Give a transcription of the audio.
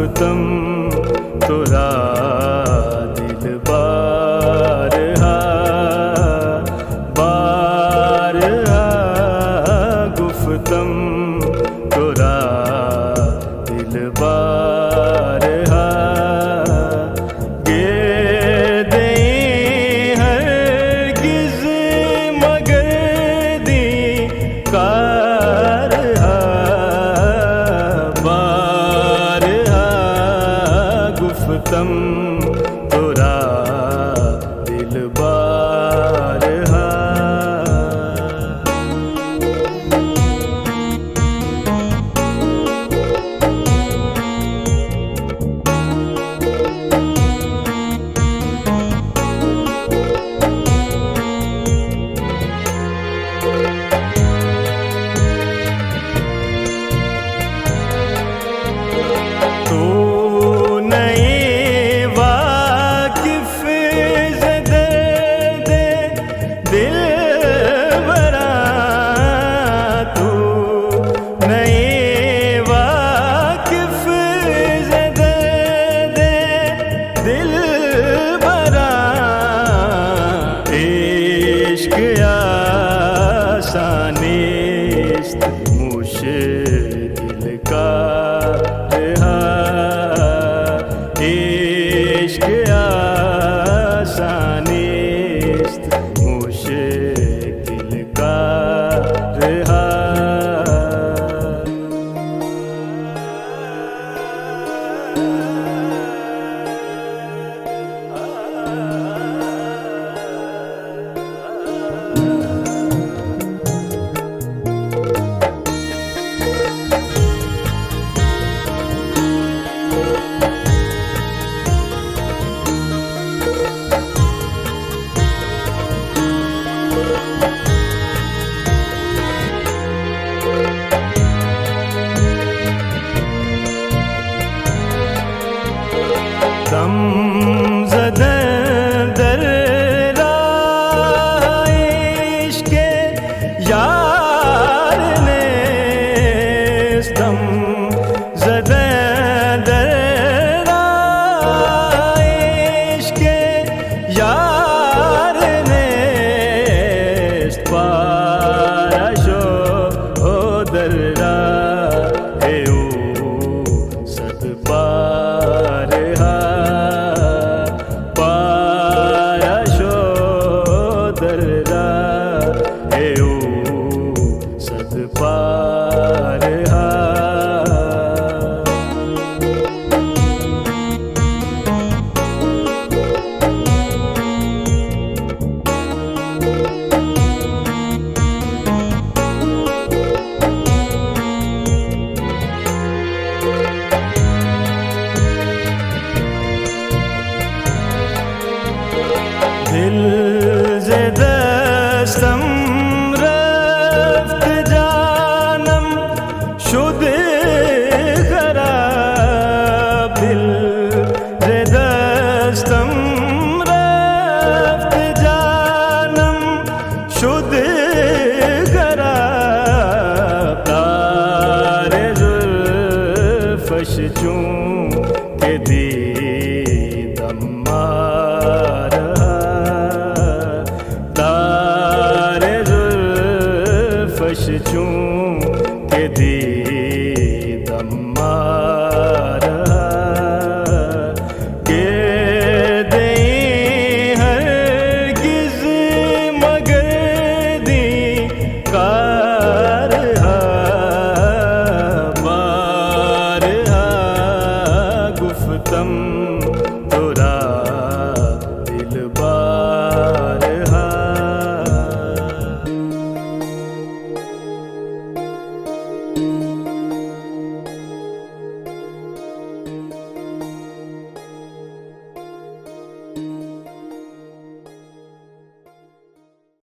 गुफ्तम तोरा दिल बारहा बारहा गुफ्तम तोरा दिल बारहा गे दे हरगिज़ मगर दी कारहा बारहा गुफ्तम तोरा दिल बारहा। तो नए वाकिफ से दर्द दिल बरा तू नए वाकिफ से दर्द दिल बरा इश्क आसानिस्त मुश्किल का इश्क आसानिस्त मुश्किल का रहा। दम ज़दा दर राह इश्क़ यार ने दम ज़दा दर राह इश्क़ यार ने पाशो ओ दर राह सद पारहा सद पारहा। दिल से दस्तम रफ्त जानम शुद खराब दिल से दस्तम रफ्त जानम शुद खराब तारे जुल्फ़श चूं के दी चूं के दी दम्मारहा के दे हरगिज़ मगर दी कारहा बारहा गुफ्तम